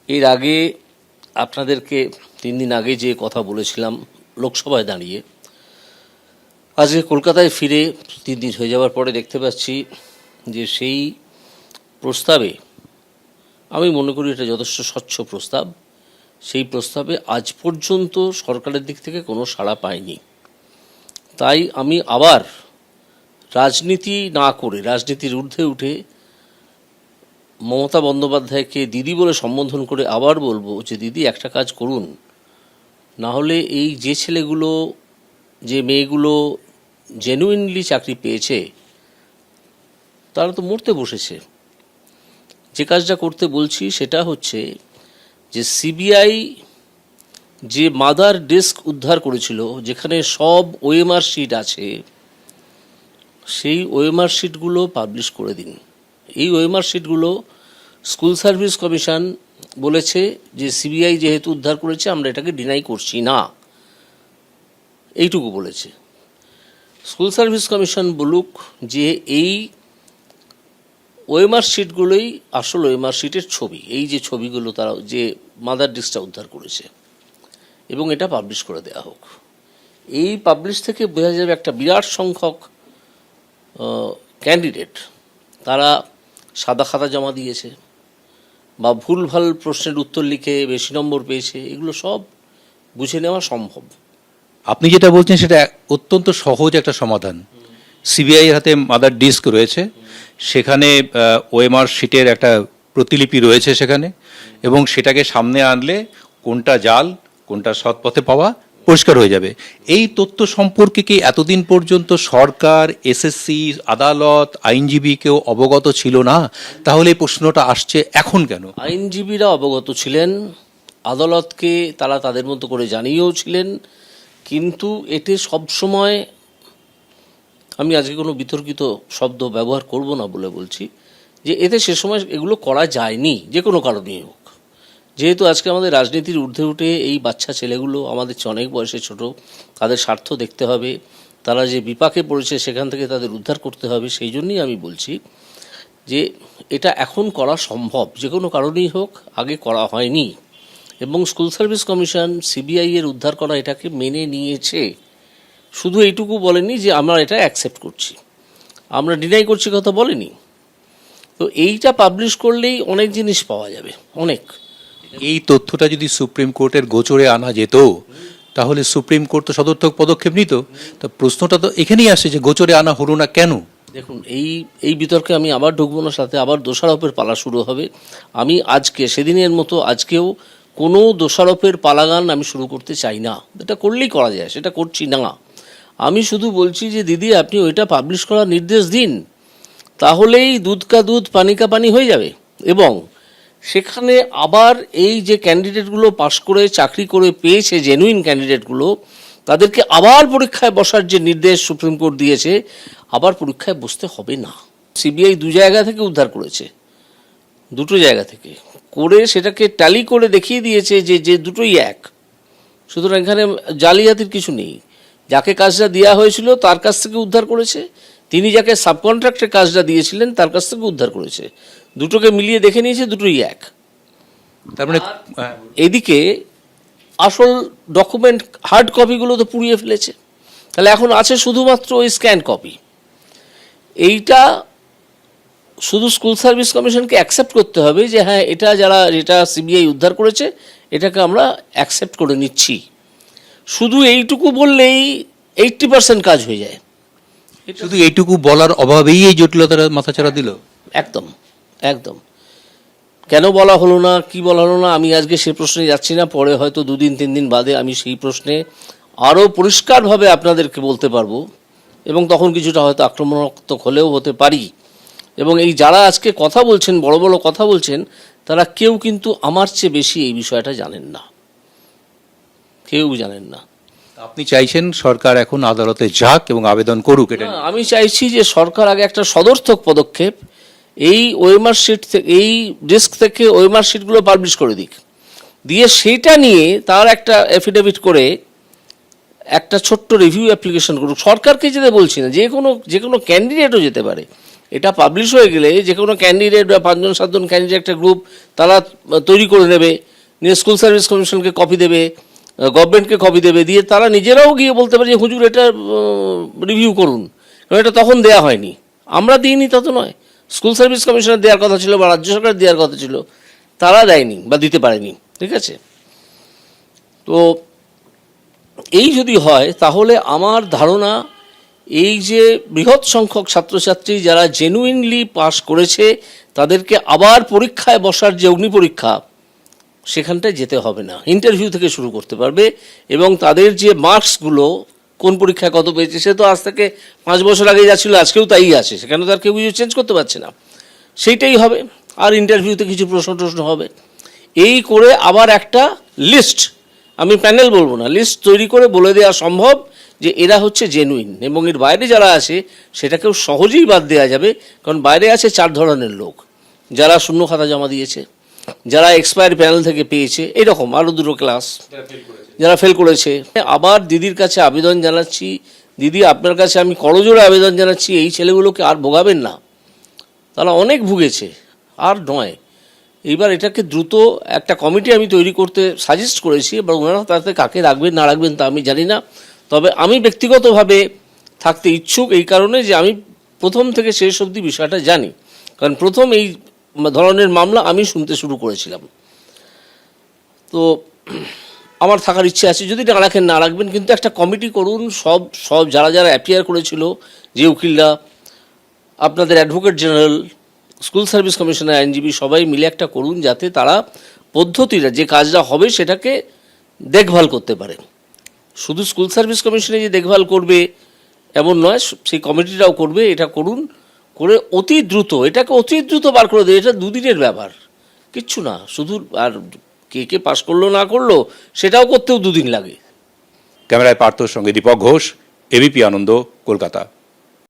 এর আগে আপনাদেরকে 3 দিন আগে যে কথা বলেছিলাম লোকসভায় দাঁড়িয়ে, আজকে কলকাতায় ফিরে 3 দিন হয়ে যাওয়ার পরে দেখতে পাচ্ছি যে সেই প্রস্তাবে, আমি মনে করি এটা যথেষ্ট স্বচ্ছ প্রস্তাব, সেই প্রস্তাবে আজ পর্যন্ত সরকারের দিক থেকে কোনো সাড়া পায়নি। তাই আমি আবার রাজনীতি না করে, রাজনীতির ঊর্ধ্বে উঠে মমতা বন্দ্যোপাধ্যায়কে দিদি বলে সম্বোধন করে আবার বলবো যে দিদি একটা কাজ করুন, না হলে এই যে ছেলেগুলো, যে মেয়েগুলো জেনুইনলি চাকরি পেয়েছে তারা তো মরতে বসেছে। যে কাজটা করতে বলছি সেটা হচ্ছে যে সিবিআই যে মাদার ডিস্ক উদ্ধার করেছিল, যেখানে সব ওএমআর শিট আছে, সেই ওএমআর শিটগুলো পাবলিশ করে দিন। এই ওএমআর শিটগুলো স্কুল সার্ভিস কমিশন বলেছে যে সিবিআই যেহেতু উদ্ধার করেছে আমরা এটাকে ডিনাই করছি না, এইটুকু বলেছে। স্কুল সার্ভিস কমিশন বলুক যে এই ওএমআর শিটগুলোই আসল ওএমআর শিটের ছবি, এই যে ছবিগুলো তারা যে মাদার ডিস্কটা উদ্ধার করেছে, এবং এটা পাবলিশ করে দেওয়া হোক। এই পাবলিশ থেকে বোঝা যাবে একটা বিরাট সংখ্যক ক্যান্ডিডেট তারা সাদা খাতা জমা দিয়েছে বা ভুলভাল প্রশ্নের উত্তর লিখে বেশি নম্বর পেয়েছে, এগুলো সব বুঝে নেওয়া সম্ভব। আপনি যেটা বলছেন সেটা অত্যন্ত সহজ একটা সমাধান। সিবিআই এর হাতে মাদার ডিস্ক রয়েছে, সেখানে ওএমআর শিটের একটা প্রতিলিপি রয়েছে সেখানে, এবং সেটাকে সামনে আনলে কোনটা জাল কোনটা সৎ পথে পাওয়া পরিষ্কার হয়ে যাবে। এই তথ্য সম্পর্কে কি এতদিন পর্যন্ত সরকার, এসএসসি, আদালত, আইনজীবী কেউ অবগত ছিল না? তাহলে এই প্রশ্নটা আসছে এখন কেন? আইনজীবীরা অবগত ছিলেন, আদালতকে তারা তাদের মতো করে জানিয়েও ছিলেন, কিন্তু এতে সবসময়, আমি আজকে কোনো বিতর্কিত শব্দ ব্যবহার করব না বলে বলছি, যে এতে সে সময় এগুলো করা যায়নি যে কোনো কারণেই হোক। যেহেতু আজকে আমাদের রাজনীতির ঊর্ধ্বে উঠে এই বাচ্চা ছেলেগুলো আমাদের চেয়ে অনেক বয়সে ছোট, তাদের স্বার্থ দেখতে হবে, তারা যে বিপাকে পড়েছে সেখান থেকে তাদের উদ্ধার করতে হবে, সেই জন্যই আমি বলছি যে এটা এখন করা সম্ভব, যে কোনো কারণেই হোক, আগে করা হয়নি। এবং স্কুল সার্ভিস কমিশন সিবিআই এর উদ্ধার করা এটাকে মেনে নিয়েছে, শুধু এইটুকু বলেনি যে আমরা এটা অ্যাকসেপ্ট করছি, আমরা ডিনাই করছি কথা বলেনি। তো এইটা পাবলিশ করলেই অনেক জিনিস পাওয়া যাবে, অনেক। এই তথ্যটা যদি সুপ্রিম কোর্টের গোচরে আনা যেত তাহলে সুপ্রিম কোর্ট তো সদর্থক পদক্ষেপ নিত। তা প্রশ্নটা তো এখানেই আসে যে গোচরে আনা হলো না কেন? দেখুন, এই বিতর্কে আমি আবার ঢুকবো না, সাথে আবার দোষারোপের পালা শুরু হবে। আমি আজকে সেদিনের মতো আজকেও কোনো দোষারোপের পালাগান আমি শুরু করতে চাই না, এটা করলেই করা যায়, সেটা করছি না। আমি শুধু বলছি যে দিদি আপনি ওইটা পাবলিশ করার নির্দেশ দিন, তাহলেই দুধ কা দুধ পানি কা পানি হয়ে যাবে। এবং সেখানে আবার এই যে ক্যান্ডিডেটগুলো পাশ করে চাকরি করে পেয়েছে, জেনুইন ক্যান্ডিডেটগুলো, তাদেরকে আবার পরীক্ষায় বসার যে নির্দেশ সুপ্রিম কোর্ট দিয়েছে, আবার পরীক্ষায় বসতে হবে না। সিবিআই 2 জায়গা থেকে উদ্ধার করেছে, 2টো জায়গা থেকে করে সেটাকে ট্যালি করে দেখিয়ে দিয়েছে যে দুটোই এক। সুতরাং এখানে জালিয়াতির কিছু নেই। যাকে কাজটা দেওয়া হয়েছিল তার কাছ থেকে উদ্ধার করেছে, তিনি যাকে সাবকন্ট্রাক্টে কাজটা দিয়েছিলেন তার কাছ থেকে উদ্ধার করেছে, দুটোকে মিলিয়ে দেখে নিয়েছে দুটোই এক। তার মানে এদিকে আসল ডকুমেন্ট হার্ড কপিগুলো তো পুড়িয়ে ফেলেছে, তাহলে এখন আছে শুধুমাত্র ওই স্ক্যান কপি। এইটা শুধু স্কুল সার্ভিস কমিশনকে অ্যাকসেপ্ট করতে হবে যে হ্যাঁ যেটা সিবিআই উদ্ধার করেছে এটাকে আমরা অ্যাকসেপ্ট করে নিচ্ছি। শুধু এইটুকু বললেই 80% কাজ হয়ে যায়। শুধু এইটুকু বলার অভাবেই এই জটিলতার মাথাচাড়া দিল। একদম একদম। কেন বলা হলো না, কি বলা হলো না, আমি আজকে সেই প্রশ্নে যাচ্ছি না। পরে হয়তো 2 দিন 3 দিন বাদে আমি সেই প্রশ্নে আরও পরিষ্কারভাবে আপনাদেরকে বলতে পারবো, এবং তখন কিছুটা হয়তো আক্রমণাত্মক হলেও হতে পারি। এবং এই যারা আজকে কথা বলছেন, বড় বড় কথা বলছেন, তারা কেউ কিন্তু আমার চেয়ে বেশি এই বিষয়টা জানেন না, কেউ জানেন না। আপনি চাইছেন সরকার এখন আদালতে যাক এবং আবেদন করুক? এটা আমি চাইছি যে সরকার আগে একটা সদর্থক পদক্ষেপ, এই ওএমআর শিট থেকে, এই ডিস্ক থেকে ওএমআর শিটগুলো পাবলিশ করে দিক, দিয়ে সেইটা নিয়ে তার একটা এফিডেভিট করে একটা ছোট্ট রিভিউ অ্যাপ্লিকেশন করুক। সরকারকে যেতে বলছি না, যে কোনো ক্যান্ডিডেটও যেতে পারে, এটা পাবলিশ হয়ে গেলে যে কোনো ক্যান্ডিডেট বা 5-7জন ক্যান্ডিডেট একটা গ্রুপ তারা তৈরি করে নেবে, নিয়ে স্কুল সার্ভিস কমিশনকে কপি দেবে, গভর্নমেন্টকে কপি দেবে, দিয়ে তারা নিজেরাও গিয়ে বলতে পারে যে হুজুর এটা রিভিউ করুন, কারণ এটা তখন দেয়া হয়নি, আমরা দিইনি তা তো নয়, স্কুল সার্ভিস কমিশনের দেওয়ার কথা ছিল বা রাজ্য সরকার দেওয়ার কথা ছিল, তারা দেয়নি বা দিতে পারেনি। ঠিক আছে, তো এই যদি হয় তাহলে আমার ধারণা এই যে বৃহৎ সংখ্যক ছাত্রছাত্রী যারা জেনুইনলি পাস করেছে তাদেরকে আবার পরীক্ষায় বসার যে অগ্নি পরীক্ষা সেখানটায় যেতে হবে না, ইন্টারভিউ থেকে শুরু করতে পারবে, এবং তাদের যে মার্কসগুলো কোন পরীক্ষায় কত পেয়েছে সে তো আজ থেকে 5 বছর আগে যা ছিল আজকেও তাই আছে, সেখানে তো আর কেউ কিছু চেঞ্জ করতে পারছে না, সেইটাই হবে। আর ইন্টারভিউতে কিছু প্রশ্ন হবে, এই করে আবার একটা লিস্ট, আমি প্যানেল বলবো না, লিস্ট তৈরি করে বলে দেওয়া সম্ভব যে এরা হচ্ছে জেনুইন, এবং এর বাইরে যারা আছে সেটাকেও সহজেই বাদ দেওয়া যাবে, কারণ বাইরে আছে 4 ধরনের লোক, যারা শূন্য খাতা জমা দিয়েছে, যারা এক্সপায়ার প্যানেল থেকে পেয়েছে, এরকম আরও 2টো ক্লাস, যারা ফেল করেছে। আবার দিদির কাছে আবেদন জানাচ্ছি, দিদি আপনার কাছে আমি করজোড়ে আবেদন জানাচ্ছি, এই ছেলেগুলোকে আর ভোগাবেন না, তারা অনেক ভুগেছে, আর নয়। এইবার এটাকে দ্রুত একটা কমিটি আমি তৈরি করতে সাজেস্ট করেছি, এবার ওনারা তাতে কাকে রাখবেন না রাখবেন তা আমি জানি না, তবে আমি ব্যক্তিগতভাবে থাকতে ইচ্ছুক এই কারণে যে আমি প্রথম থেকে শেষ অবধি বিষয়টা জানি, কারণ প্রথম এই ধরনের মামলা আমি শুনতে শুরু করেছিলাম। তো আমার থাকার ইচ্ছে আছে, যদি না রাখেন না রাখবেন, কিন্তু একটা কমিটি করুন, সব যারা যারা অ্যাপিয়ার করেছিল, যে উকিলরা, আপনাদের অ্যাডভোকেট জেনারেল, স্কুল সার্ভিস কমিশনের আইনজীবী, সবাই মিলে একটা করুন, যাতে তারা পদ্ধতিটা যে কাজটা হবে সেটাকে দেখভাল করতে পারে। শুধু স্কুল সার্ভিস কমিশনে যে দেখভাল করবে এমন নয়, সেই কমিটিটাও করবে, এটা করুন, করে অতি দ্রুত এটাকে অতি দ্রুত বার করে দেয়, এটা 2 দিনের ব্যাপার, কিচ্ছু না, শুধু আর কে পাস করলো না করলো সেটাও করতেও 2 দিন লাগে। ক্যামেরায় পার্থর সঙ্গে দীপক ঘোষ, এবিপি আনন্দ, কলকাতা।